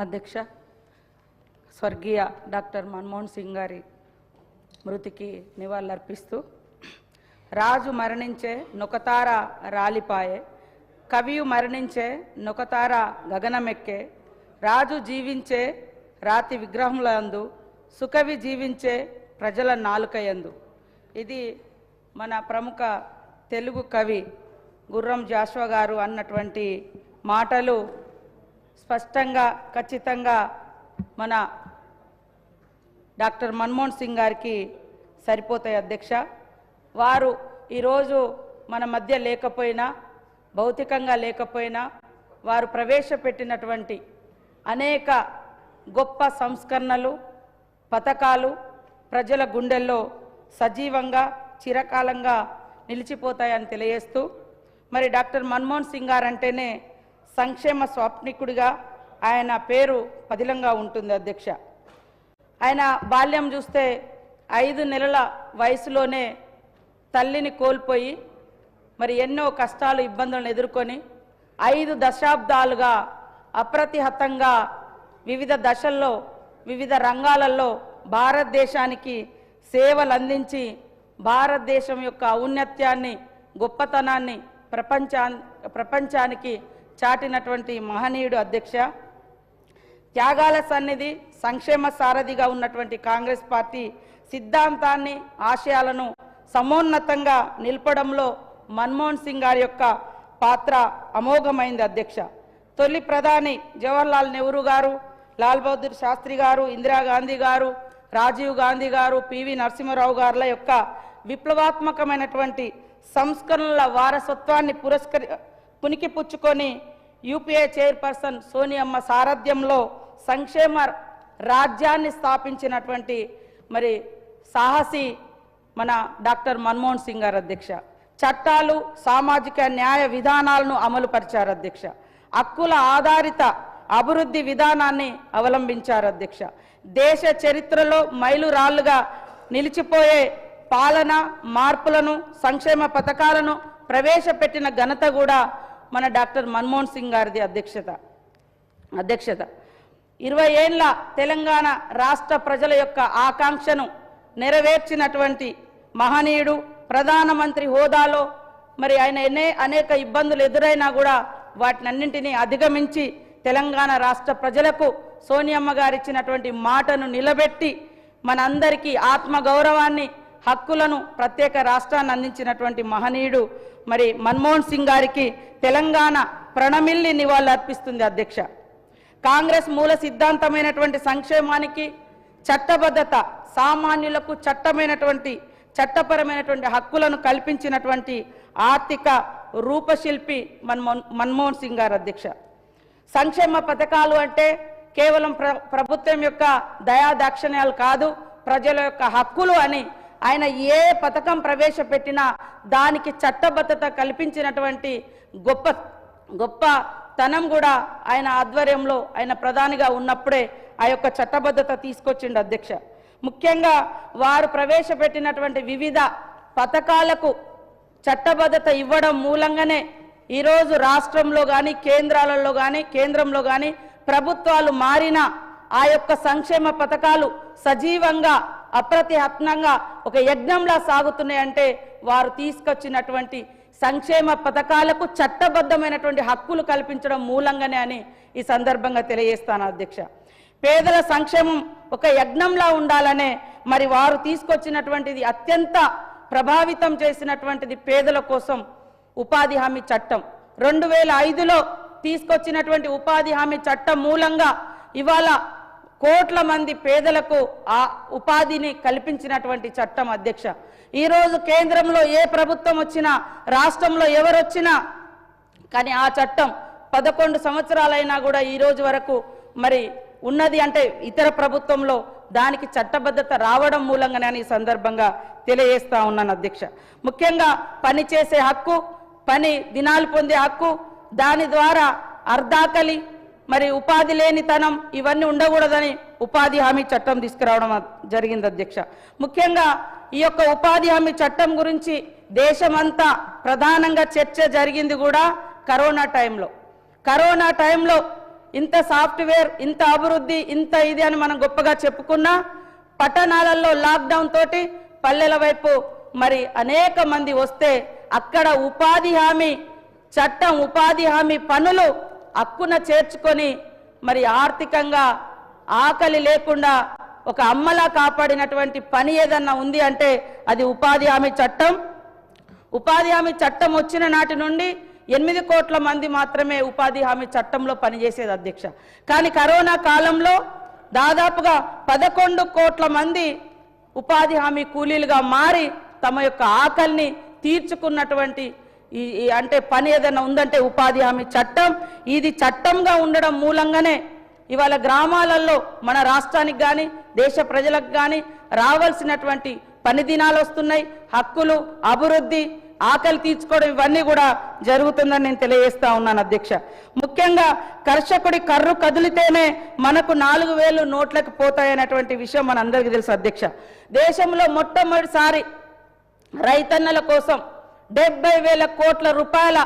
అధ్యక్ష, స్వర్గీయ డాక్టర్ మన్మోహన్ సింగ్ గారి మృతికి నివాళులర్పిస్తూ, రాజు మరణించే నొకతార రాలిపాయే, కవియు మరణించే నొకతార గగనమెక్కే, రాజు జీవించే రాతి విగ్రహములందు, సుకవి జీవించే ప్రజల నాలుకయందు. ఇది మన ప్రముఖ తెలుగు కవి గుర్రం జాషువా గారు అన్నటువంటి మాటలు స్పష్టంగా ఖచ్చితంగా మన డాక్టర్ మన్మోహన్ సింగ్ గారికి సరిపోతాయి అధ్యక్ష. వారు ఈరోజు మన మధ్య లేకపోయినా, భౌతికంగా లేకపోయినా, వారు ప్రవేశపెట్టినటువంటి అనేక గొప్ప సంస్కరణలు, పథకాలు ప్రజల గుండెల్లో సజీవంగా చిరకాలంగా నిలిచిపోతాయని తెలియజేస్తూ, మరి డాక్టర్ మన్మోహన్ సింగ్ గారు అంటేనే సంక్షేమ స్వాప్నికుడిగా ఆయన పేరు పదిలంగా ఉంటుంది అధ్యక్ష. ఆయన బాల్యం చూస్తే 5 నెలల వయసులోనే తల్లిని కోల్పోయి మరి ఎన్నో కష్టాలు ఇబ్బందులను ఎదుర్కొని 5 దశాబ్దాలుగా అప్రతిహతంగా వివిధ దశల్లో వివిధ రంగాలలో భారతదేశానికి సేవలు అందించి భారతదేశం యొక్క ఔన్నత్యాన్ని, గొప్పతనాన్ని ప్రపంచానికి చాటినటువంటి మహనీయుడు అధ్యక్ష. త్యాగాల సన్నిధి, సంక్షేమ సారథిగా ఉన్నటువంటి కాంగ్రెస్ పార్టీ సిద్ధాంతాన్ని, ఆశయాలను సమోన్నతంగా నిలపడంలో మన్మోహన్ సింగ్ గారి యొక్క పాత్ర అమోఘమైంది అధ్యక్ష. తొలి ప్రధాని జవహర్లాల్ నెహ్రూ గారు, లాల్ బహదూర్ శాస్త్రి గారు, ఇందిరాగాంధీ గారు, రాజీవ్ గాంధీ గారు, పివి నరసింహారావు గారుల యొక్క విప్లవాత్మకమైనటువంటి సంస్కరణల వారసత్వాన్ని పుణికిపుచ్చుకొని యూపీఏ చైర్పర్సన్ సోనియమ్మ సారథ్యంలో సంక్షేమ రాజ్యాన్ని స్థాపించినటువంటి మరి సాహసి మన డాక్టర్ మన్మోహన్ సింగ్ గారు అధ్యక్ష. చట్టాలు, సామాజిక న్యాయ విధానాలను అమలు పరిచారు అధ్యక్ష. హక్కుల ఆధారిత అభివృద్ధి విధానాన్ని అవలంబించారు అధ్యక్ష. దేశ చరిత్రలో మైలురాళ్లుగా నిలిచిపోయే పాలన మార్పులను, సంక్షేమ పథకాలను ప్రవేశపెట్టిన ఘనత కూడా మన డాక్టర్ మన్మోహన్ సింగ్ గారిది అధ్యక్షత. 20 ఏళ్ల తెలంగాణ రాష్ట్ర ప్రజల యొక్క ఆకాంక్షను నెరవేర్చినటువంటి మహనీయుడు. ప్రధానమంత్రి హోదాలో మరి ఆయన అనేక ఇబ్బందులు ఎదురైనా కూడా వాటినన్నింటినీ అధిగమించి తెలంగాణ రాష్ట్ర ప్రజలకు సోనియమ్మ గారు ఇచ్చినటువంటి మాటను నిలబెట్టి మనందరికీ ఆత్మగౌరవాన్ని, హక్కులను, ప్రత్యేక రాష్ట్రాన్ని అందించినటువంటి మహనీయుడు మరి మన్మోహన్ సింగ్ గారికి తెలంగాణ ప్రణమిల్లి నివాళులర్పిస్తుంది అధ్యక్ష. కాంగ్రెస్ మూల సిద్ధాంతమైనటువంటి సంక్షేమానికి, చట్టబద్ధత, సామాన్యులకు చట్టపరమైనటువంటి హక్కులను కల్పించినటువంటి ఆర్థిక రూపశిల్పి మన్మోహన్ సింగ్ గారు అధ్యక్ష. సంక్షేమ పథకాలు అంటే కేవలం ప్రభుత్వం యొక్క దయాదాక్షిణ్యాలు కాదు, ప్రజల యొక్క హక్కులు అని ఆయన ఏ పథకం ప్రవేశపెట్టినా దానికి చట్టబద్ధత కల్పించినటువంటి గొప్పతనం కూడా ఆయన ఆధ్వర్యంలో, ఆయన ప్రధానిగా ఉన్నప్పుడే ఆ యొక్క చట్టబద్ధత తీసుకొచ్చిండు అధ్యక్ష. ముఖ్యంగా వారు ప్రవేశపెట్టినటువంటి వివిధ పథకాలకు చట్టబద్ధత ఇవ్వడం మూలంగానే ఈరోజు రాష్ట్రంలో కానీ, కేంద్రంలో కానీ ప్రభుత్వాలు మారినా ఆ యొక్క సంక్షేమ పథకాలు సజీవంగా, అప్రతిహతంగా ఒక యజ్ఞంలా సాగుతున్నాయంటే వారు తీసుకొచ్చినటువంటి సంక్షేమ పథకాలకు చట్టబద్ధమైనటువంటి హక్కులు కల్పించడం మూలంగానే అని ఈ సందర్భంగా తెలియజేస్తాను అధ్యక్ష. పేదల సంక్షేమం ఒక యజ్ఞంలా ఉండాలనే మరి వారు తీసుకొచ్చినటువంటిది అత్యంత ప్రభావితం చేసినటువంటిది పేదల కోసం ఉపాధి హామీ చట్టం. 2005లో తీసుకొచ్చినటువంటి ఉపాధి హామీ చట్టం మూలంగా ఇవాళ కోట్ల మంది పేదలకు ఆ ఉపాధిని కల్పించినటువంటి చట్టం అధ్యక్ష. ఈరోజు కేంద్రంలో ఏ ప్రభుత్వం వచ్చినా, రాష్ట్రంలో ఎవరు వచ్చినా కానీ ఆ చట్టం 11 సంవత్సరాలైనా కూడా ఈ రోజు వరకు మరి ఉన్నది అంటే ఇతర ప్రభుత్వంలో దానికి చట్టబద్ధత రావడం మూలంగానే ఈ సందర్భంగా తెలియజేస్తా ఉన్నాను అధ్యక్ష. ముఖ్యంగా పని చేసే హక్కు, పని దినాలు పొందే హక్కు, దాని ద్వారా అర్ధాకలి మరి ఉపాధి లేనితనం ఇవన్నీ ఉండకూడదని ఉపాధి హామీ చట్టం తీసుకురావడం జరిగింది అధ్యక్ష. ముఖ్యంగా ఈ యొక్క ఉపాధి హామీ చట్టం గురించి దేశమంతా ప్రధానంగా చర్చ జరిగింది కూడా కరోనా టైంలో ఇంత సాఫ్ట్వేర్, ఇంత అభివృద్ధి, ఇంత ఇది అని మనం గొప్పగా చెప్పుకున్నా పట్టణాలలో లాక్డౌన్ తోటి పల్లెల వైపు మరి అనేక మంది వస్తే అక్కడ ఉపాధి హామీ చట్టం, ఉపాధి హామీ పనులు హక్కున చేర్చుకొని మరి ఆర్థికంగా ఆకలి లేకుండా ఒక అమ్మలా కాపాడినటువంటి పని ఏదన్నా ఉంది అంటే అది ఉపాధి హామీ చట్టం. ఉపాధి హామీ చట్టం వచ్చిన నాటి నుండి 8 కోట్ల మంది మాత్రమే ఉపాధి హామీ చట్టంలో పనిచేసేది అధ్యక్ష. కానీ కరోనా కాలంలో దాదాపుగా 11 కోట్ల మంది ఉపాధి హామీ కూలీలుగా మారి తమ యొక్క ఆకలిని తీర్చుకున్నటువంటి అంటే పని ఏదైనా ఉందంటే ఉపాధి హామీ చట్టం. ఇది చట్టంగా ఉండడం మూలంగానే ఇవాళ గ్రామాలలో మన రాష్ట్రానికి కానీ దేశ ప్రజలకు కానీ రావాల్సినటువంటి పని దినాలు వస్తున్నాయి, హక్కులు, అభివృద్ధి, ఆకలి తీర్చుకోవడం ఇవన్నీ కూడా జరుగుతుందని నేను తెలియజేస్తా ఉన్నాను అధ్యక్ష. ముఖ్యంగా కర్షకుడి కర్రు కదిలితేనే మనకు 4,000 నోట్లకు పోతాయనేటువంటి విషయం మనందరికీ తెలుసు అధ్యక్ష. దేశంలో మొట్టమొదటిసారి రైతన్నల కోసం 70,000 కోట్ల రూపాయల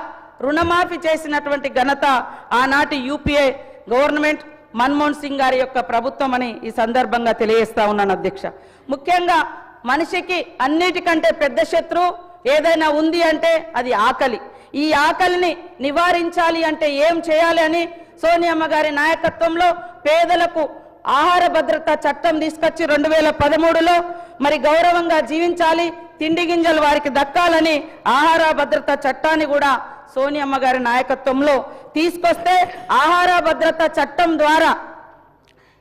రుణమాఫీ చేసినటువంటి ఘనత ఆనాటి యూపీఏ గవర్నమెంట్ మన్మోహన్ సింగ్ గారి యొక్క ప్రభుత్వం అని ఈ సందర్భంగా తెలియజేస్తా ఉన్నాను అధ్యక్ష. ముఖ్యంగా మనిషికి అన్నిటికంటే పెద్ద శత్రువు ఏదైనా ఉంది అంటే అది ఆకలి. ఈ ఆకలిని నివారించాలి అంటే ఏం చేయాలి అని సోనియమ్మ గారి నాయకత్వంలో పేదలకు ఆహార భద్రత చట్టం తీసుకొచ్చి 2013లో మరి గౌరవంగా జీవించాలి, తిండి గింజలు వారికి దక్కాలని ఆహార భద్రత చట్టాన్ని కూడా సోనియమ్మ గారి నాయకత్వంలో తీసుకొస్తే ఆహార భద్రత చట్టం ద్వారా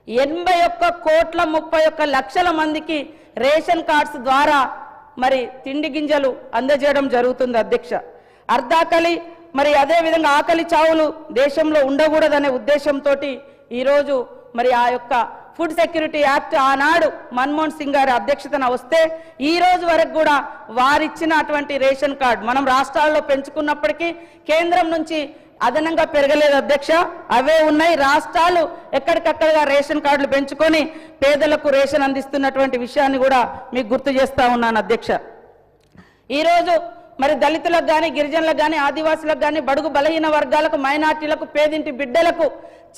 81,31,00,000 మందికి రేషన్ కార్డ్స్ ద్వారా మరి తిండి గింజలు అందజేయడం జరుగుతుంది అధ్యక్ష. అర్ధాకలి మరి అదే విధంగా ఆకలి చావులు దేశంలో ఉండకూడదనే ఉద్దేశంతో ఈరోజు మరి ఆ యొక్క ఫుడ్ సెక్యూరిటీ యాక్ట్ ఆనాడు మన్మోహన్ సింగ్ గారి అధ్యక్షతన వస్తే ఈ రోజు వరకు కూడా వారిచ్చినటువంటి రేషన్ కార్డు మనం రాష్ట్రాల్లో పెంచుకున్నప్పటికీ కేంద్రం నుంచి అదనంగా పెరగలేదు అధ్యక్ష, అవే ఉన్నాయి. రాష్ట్రాలు ఎక్కడికక్కడగా రేషన్ కార్డులు పెంచుకొని పేదలకు రేషన్ అందిస్తున్నటువంటి విషయాన్ని కూడా మీకు గుర్తు చేస్తా ఉన్నాను అధ్యక్ష. ఈరోజు మరి దళితులకు కానీ, గిరిజనులకు కానీ, ఆదివాసులకు కానీ, బడుగు బలహీన వర్గాలకు, మైనార్టీలకు, పేదింటి బిడ్డలకు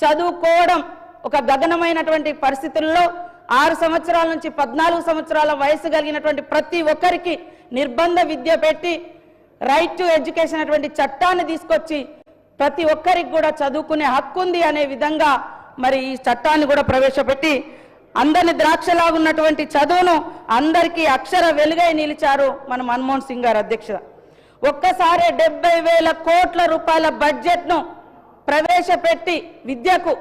చదువుకోవడం ఒక గగనమైనటువంటి పరిస్థితుల్లో 6 సంవత్సరాల నుంచి 14 సంవత్సరాల వయసు కలిగినటువంటి ప్రతి ఒక్కరికి నిర్బంధ విద్య పెట్టి రైట్ టు ఎడ్యుకేషన్ అటువంటి చట్టాన్ని తీసుకొచ్చి ప్రతి ఒక్కరికి కూడా చదువుకునే హక్కు ఉంది అనే విధంగా మరి ఈ చట్టాన్ని కూడా ప్రవేశపెట్టి అందరిని ద్రాక్షలాగున్నటువంటి చదువును అందరికీ అక్షర వెలుగై నిలిచారు మన మన్మోహన్ సింగ్ గారు అధ్యక్ష. ఒక్కసారి 70,000 కోట్ల రూపాయల బడ్జెట్ను ప్రవేశపెట్టి విద్యకు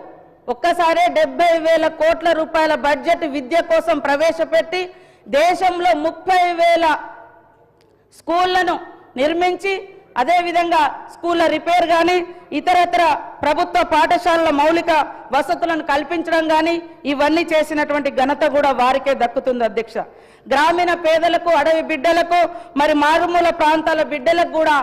ఒక్కసారి 70,000 కోట్ల రూపాయల బడ్జెట్ విద్య కోసం ప్రవేశపెట్టి దేశంలో 30,000 స్కూళ్లను నిర్మించి అదేవిధంగా స్కూళ్ళ రిపేర్ కానీ ఇతరత్ర ప్రభుత్వ పాఠశాలల మౌలిక వసతులను కల్పించడం కానీ ఇవన్నీ చేసినటువంటి ఘనత కూడా వారికే దక్కుతుంది అధ్యక్ష. గ్రామీణ పేదలకు, అడవి బిడ్డలకు, మరి మారుమూల ప్రాంతాల బిడ్డలకు కూడా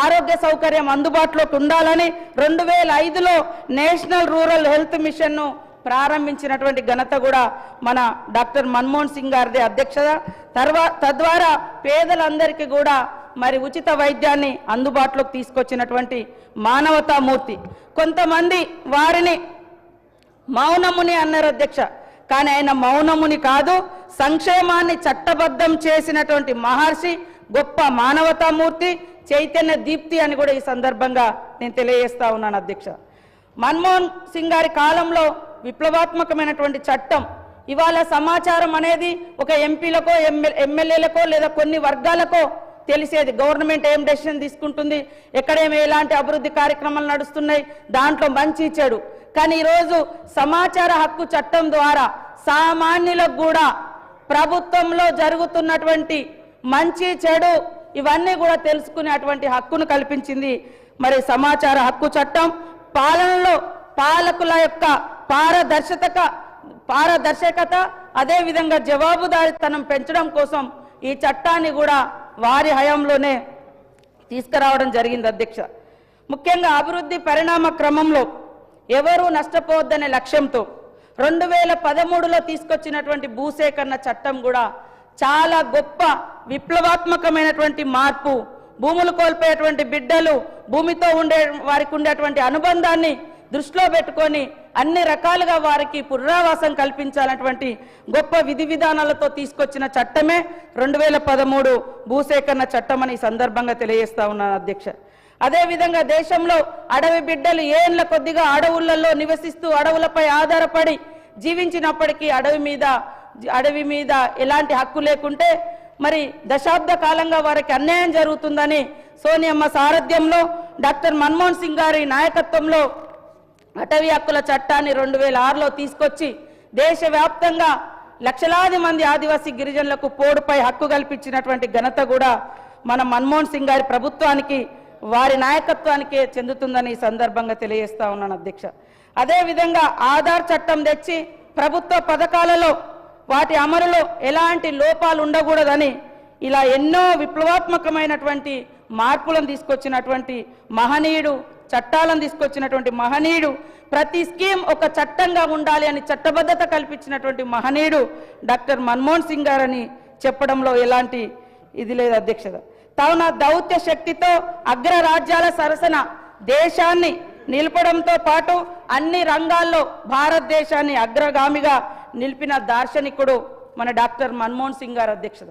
ఆరోగ్య సౌకర్యం అందుబాటులోకి ఉండాలని 2005లో నేషనల్ రూరల్ హెల్త్ మిషన్ను ప్రారంభించినటువంటి ఘనత కూడా మన డాక్టర్ మన్మోహన్ సింగ్ గారిదే అధ్యక్షత. తద్వారా పేదలందరికీ కూడా మరి ఉచిత వైద్యాన్ని అందుబాటులోకి తీసుకొచ్చినటువంటి మానవతామూర్తి. కొంతమంది వారిని మౌనముని అన్నారు అధ్యక్ష, కానీ ఆయన మౌనముని కాదు, సంక్షేమాన్ని చట్టబద్ధం చేసినటువంటి మహర్షి, గొప్ప మానవతామూర్తి, చైతన్య దీప్తి అని కూడా ఈ సందర్భంగా నేను తెలియజేస్తా ఉన్నాను అధ్యక్ష. మన్మోహన్ సింగ్ గారి కాలంలో విప్లవాత్మకమైనటువంటి చట్టం. ఇవాళ సమాచారం అనేది ఒక ఎంపీలకో ఎమ్మెల్యేలకో లేదా కొన్ని వర్గాలకో తెలిసేది. గవర్నమెంట్ ఏం డెసిషన్ తీసుకుంటుంది, ఎక్కడేమి ఎలాంటి అభివృద్ధి కార్యక్రమాలు నడుస్తున్నాయి, దాంట్లో మంచి చెడు. కానీ ఈరోజు సమాచార హక్కు చట్టం ద్వారా సామాన్యులకు కూడా ప్రభుత్వంలో జరుగుతున్నటువంటి మంచి చెడు ఇవన్నీ కూడా తెలుసుకునేటువంటి హక్కును కల్పించింది మరి సమాచార హక్కు చట్టం. పాలనలో పాలకుల యొక్క పారదర్శకత అదేవిధంగా జవాబుదారీతనం పెంచడం కోసం ఈ చట్టాన్ని కూడా వారి హయాంలోనే తీసుకురావడం జరిగింది అధ్యక్ష. ముఖ్యంగా అభివృద్ధి పరిణామ క్రమంలో ఎవరూ నష్టపోవద్దనే లక్ష్యంతో 2013లో తీసుకొచ్చినటువంటి భూసేకరణ చట్టం కూడా చాలా గొప్ప విప్లవాత్మకమైనటువంటి మార్పు. భూములు కోల్పోయేటువంటి బిడ్డలు భూమితో వారికి ఉండేటువంటి అనుబంధాన్ని దృష్టిలో పెట్టుకొని అన్ని రకాలుగా వారికి పునరావాసం కల్పించాలన్నటువంటి గొప్ప విధి విధానాలతో తీసుకొచ్చిన చట్టమే 2013 భూసేకరణ చట్టం అని ఈ సందర్భంగా తెలియజేస్తా ఉన్నాను అధ్యక్ష. అదేవిధంగా దేశంలో అడవి బిడ్డలు ఏళ్ల కొద్దిగా అడవులలో నివసిస్తూ అడవులపై ఆధారపడి జీవించినప్పటికీ అడవి మీద ఎలాంటి హక్కు లేకుంటే మరి దశాబ్ద కాలంగా వారికి అన్యాయం జరుగుతుందని సోనియమ్మ సారథ్యంలో డాక్టర్ మన్మోహన్ సింగ్ గారి నాయకత్వంలో అటవీ హక్కుల చట్టాన్ని 2006లో తీసుకొచ్చి దేశవ్యాప్తంగా లక్షలాది మంది ఆదివాసీ గిరిజనులకు పోడుపై హక్కు కల్పించినటువంటి ఘనత కూడా మన మన్మోహన్ సింగ్ గారి ప్రభుత్వానికి వారి నాయకత్వానికే చెందుతుందని ఈ సందర్భంగా తెలియజేస్తా ఉన్నాను అధ్యక్ష. అదేవిధంగా ఆధార్ చట్టం తెచ్చి ప్రభుత్వ పథకాలలో వాటి అమలులో ఎలాంటి లోపాలు ఉండకూడదని ఇలా ఎన్నో విప్లవాత్మకమైనటువంటి మార్పులను తీసుకొచ్చినటువంటి మహనీయుడు, చట్టాలను తీసుకొచ్చినటువంటి మహనీయుడు, ప్రతి స్కీమ్ ఒక చట్టంగా ఉండాలి అని చట్టబద్ధత కల్పించినటువంటి మహనీయుడు డాక్టర్ మన్మోహన్ సింగ్ గారని చెప్పడంలో ఎలాంటి ఇది లేదు అధ్యక్షత. కావున దౌత్య శక్తితో అగ్ర రాజ్యాల సరసన దేశాన్ని నిలపడంతో పాటు అన్ని రంగాల్లో భారతదేశాన్ని అగ్రగామిగా నిలిపిన దార్శనికుడు మన డాక్టర్ మన్మోహన్ సింగ్ గారు అధ్యక్షత.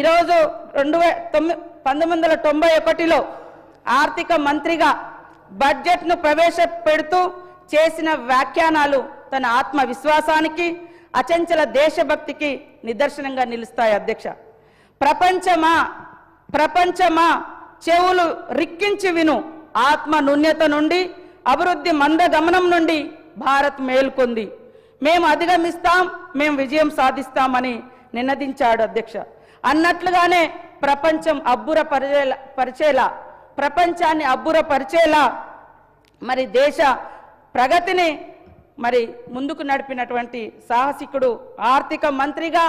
ఈరోజు 1991లో ఆర్థిక మంత్రిగా బడ్జెట్ను ప్రవేశపెడుతూ చేసిన వ్యాఖ్యానాలు తన ఆత్మవిశ్వాసానికి, అచంచల దేశభక్తికి నిదర్శనంగా నిలుస్తాయి అధ్యక్ష. ప్రపంచమా చెవులు రిక్కించి విను, ఆత్మ నున్యత నుండి అభివృద్ధి మందగమనం నుండి భారత్ మేల్కొంది, మేము అధిగమిస్తాం, మేము విజయం సాధిస్తామని నినదించాడు అధ్యక్ష. అన్నట్లుగానే ప్రపంచాన్ని అబ్బురపరిచేలా మరి దేశ ప్రగతిని మరి ముందుకు నడిపినటువంటి సాహసికుడు, ఆర్థిక మంత్రిగా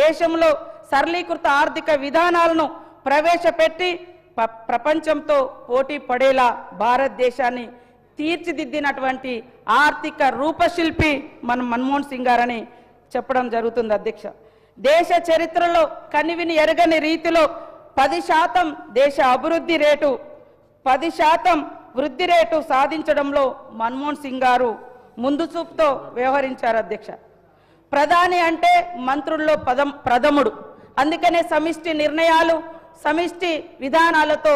దేశంలో సరళీకృత ఆర్థిక విధానాలను ప్రవేశపెట్టి ప్రపంచంతో పోటీ పడేలా భారతదేశాన్ని తీర్చిదిద్దినటువంటి ఆర్థిక రూపశిల్పి మన మన్మోహన్ సింగ్ గారని చెప్పడం జరుగుతుంది అధ్యక్ష. దేశ చరిత్రలో కనివిని ఎరగని రీతిలో 10% దేశ అభివృద్ధి రేటు 10% వృద్ధి రేటు సాధించడంలో మన్మోహన్ సింగ్ గారు ముందు చూపుతో వ్యవహరించారు అధ్యక్ష. ప్రధాని అంటే మంత్రుల్లో ప్రథముడు, అందుకనే సమిష్టి నిర్ణయాలు, సమిష్టి విధానాలతో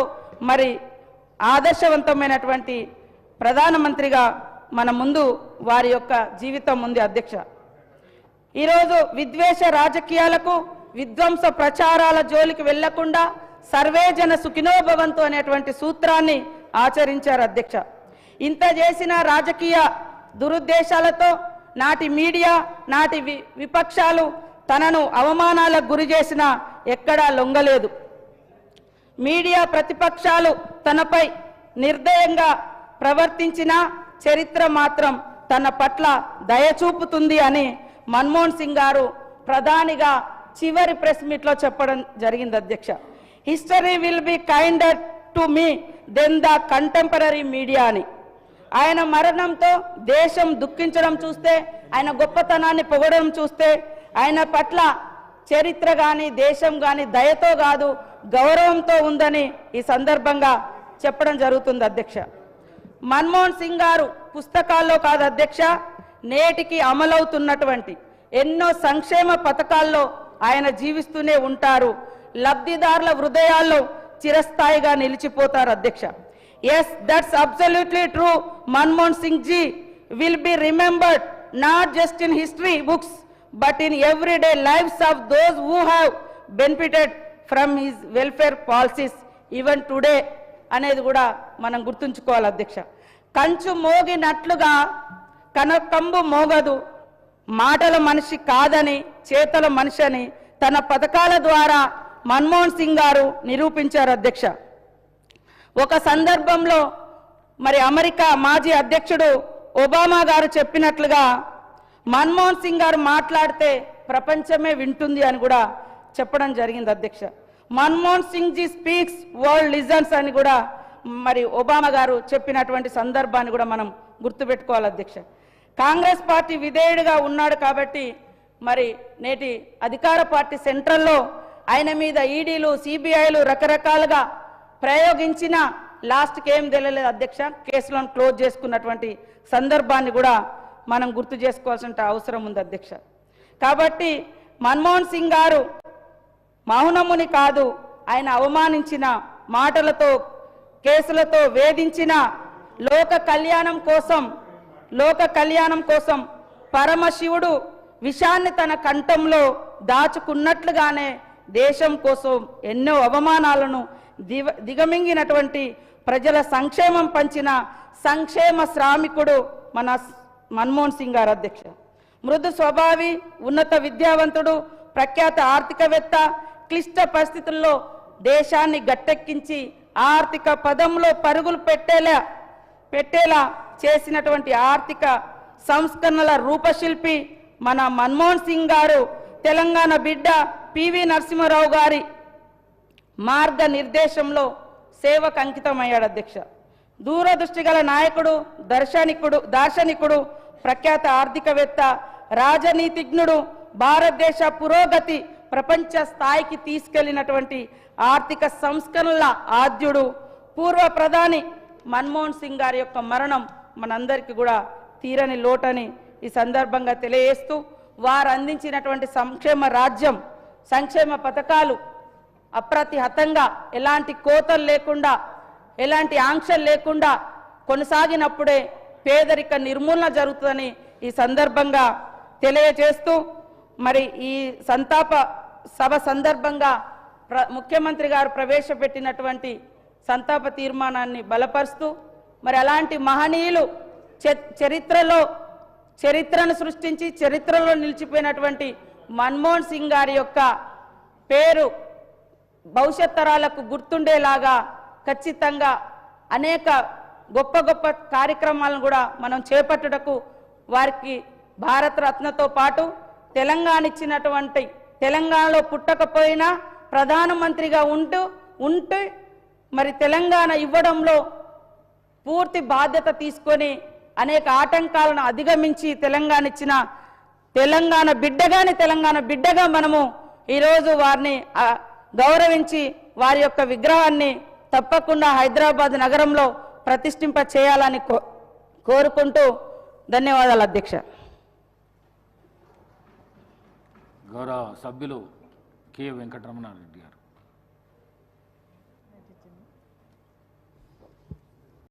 మరి ఆదర్శవంతమైనటువంటి ప్రధానమంత్రిగా మన ముందు వారి యొక్క జీవితం ఉంది అధ్యక్ష. ఈరోజు విద్వేష రాజకీయాలకు, విధ్వంస ప్రచారాల జోలికి వెళ్లకుండా సర్వే జన సుఖినోభవంతు అనేటువంటి సూత్రాన్ని ఆచరించారు అధ్యక్ష. ఇంత చేసిన రాజకీయ దురుద్దేశాలతో నాటి మీడియా, నాటి విపక్షాలు తనను అవమానాలకు గురి చేసినా ఎక్కడా లొంగలేదు. మీడియా ప్రతిపక్షాలు తనపై నిర్దయంగా ప్రవర్తించిన చరిత్ర మాత్రం తన పట్ల దయచూపుతుంది అని మన్మోహన్ సింగ్ గారు ప్రధానిగా చివరి ప్రెస్ మీట్లో చెప్పడం జరిగింది అధ్యక్ష. History will be kinder to me then the contemporary media అని. ఆయన మరణంతో దేశం దుఃఖించడం చూస్తే, ఆయన గొప్పతనాన్ని పొగడడం చూస్తే, ఆయన పట్ల చరిత్ర కానీ దేశం కానీ దయతో కాదు గౌరవంతో ఉందని ఈ సందర్భంగా చెప్పడం జరుగుతుంది అధ్యక్ష. మన్మోహన్ సింగ్ గారు పుస్తకాల్లో కాదు అధ్యక్ష, నేటికి అమలవుతున్నటువంటి ఎన్నో సంక్షేమ పథకాల్లో ఆయన జీవిస్తూనే ఉంటారు. లబ్ధిదారుల హృదయాల్లో చిరస్థాయిగా నిలిచిపోతారు అధ్యక్ష. Yes, that's absolutely true. Manmohan Singh ji will be remembered not just in history books but in everyday lives of those who have benefited from his welfare policies even today అనేది కూడా మనం గుర్తుంచుకోవాలి అధ్యక్ష. కంచు మోగినట్లుగా కనకంబు మోగదు, మాటల మనిషి కాదని చేతల మనిషి అని తన పథకాల ద్వారా మన్మోహన్ సింగ్ గారు నిరూపించారు అధ్యక్ష. ఒక సందర్భంలో మరి అమెరికా మాజీ అధ్యక్షుడు ఒబామా గారు చెప్పినట్లుగా మన్మోహన్ సింగ్ గారు మాట్లాడితే ప్రపంచమే వింటుంది అని కూడా చెప్పడం జరిగింది అధ్యక్ష. Manmohan Singh ji speaks world listens అని కూడా మరి ఒబామా గారు చెప్పినటువంటి సందర్భాన్ని కూడా మనం గుర్తుపెట్టుకోవాలి అధ్యక్ష. కాంగ్రెస్ పార్టీ విధేయుడిగా ఉన్నాడు కాబట్టి మరి నేటి అధికార పార్టీ సెంట్రల్లో ఆయన మీద ఈడీలు, సిబిఐలు రకరకాలుగా ప్రయోగించిన లాస్ట్కి ఏం తెలియలేదు అధ్యక్ష, కేసులను క్లోజ్ చేసుకున్నటువంటి సందర్భాన్ని కూడా మనం గుర్తు చేసుకోవాల్సిన అవసరం ఉంది అధ్యక్ష. కాబట్టి మన్మోహన్ సింగ్ గారు మౌనముని కాదు, ఆయన అవమానించిన మాటలతో కేసులతో వేధించిన లోక కళ్యాణం కోసం పరమశివుడు విషాన్ని తన కంఠంలో దాచుకున్నట్లుగానే దేశం కోసం ఎన్నో అవమానాలను దిగమింగినటువంటి ప్రజల సంక్షేమం పంచిన సంక్షేమ శ్రామికుడు మన మన్మోహన్ సింగ్ గారు అధ్యక్ష. మృదు స్వభావి, ఉన్నత విద్యావంతుడు, ప్రఖ్యాత ఆర్థికవేత్త, క్లిష్ట పరిస్థితుల్లో దేశాన్ని గట్టెక్కించి ఆర్థిక పదంలో పరుగులు పెట్టేలా చేసినటువంటి ఆర్థిక సంస్కరణల రూపశిల్పి మన మన్మోహన్ సింగ్ గారు తెలంగాణ బిడ్డ పివి నరసింహారావు గారి మార్గ నిర్దేశంలో సేవకు అంకితమయ్యాడు అధ్యక్ష. దూరదృష్టి గల నాయకుడు, దార్శనికుడు, ప్రఖ్యాత ఆర్థికవేత్త, రాజనీతిజ్ఞుడు, భారతదేశ పురోగతి ప్రపంచ స్థాయికి తీసుకెళ్లినటువంటి ఆర్థిక సంస్కరణల ఆద్యుడు, పూర్వ ప్రధాని మన్మోహన్ సింగ్ గారి యొక్క మరణం మనందరికీ కూడా తీరని లోటని ఈ సందర్భంగా తెలియజేస్తూ, వారు అందించినటువంటి సంక్షేమ పథకాలు అప్రతిహతంగా ఎలాంటి కోతలు లేకుండా, ఎలాంటి ఆంక్షలు లేకుండా కొనసాగినప్పుడే పేదరిక నిర్మూలన జరుగుతుందని ఈ సందర్భంగా తెలియజేస్తూ, మరి ఈ సంతాప సభ సందర్భంగా ముఖ్యమంత్రి గారు ప్రవేశపెట్టినటువంటి సంతాప తీర్మానాన్ని బలపరుస్తూ, మరి అలాంటి మహనీయులు చరిత్రను సృష్టించి చరిత్రలో నిలిచిపోయినటువంటి మన్మోహన్ సింగ్ గారి యొక్క పేరు భవిష్యత్ తరాలకు గుర్తుండేలాగా ఖచ్చితంగా అనేక గొప్ప కార్యక్రమాలను కూడా మనం చేపట్టుటకు వారికి భారతరత్నతో పాటు తెలంగాణ ఇచ్చినటువంటి, తెలంగాణలో పుట్టకపోయినా ప్రధానమంత్రిగా ఉంటూ మరి తెలంగాణ ఇవ్వడంలో పూర్తి బాధ్యత తీసుకొని అనేక ఆటంకాలను అధిగమించి తెలంగాణ ఇచ్చిన తెలంగాణ బిడ్డగా మనము ఈరోజు వారిని గౌరవించి వారి యొక్క విగ్రహాన్ని తప్పకుండా హైదరాబాద్ నగరంలో ప్రతిష్ఠింప చేయాలని కోరుకుంటూ ధన్యవాదాలు అధ్యక్ష. గౌరవ సభ్యులు కె వెంకటరమణారెడ్డి గారు.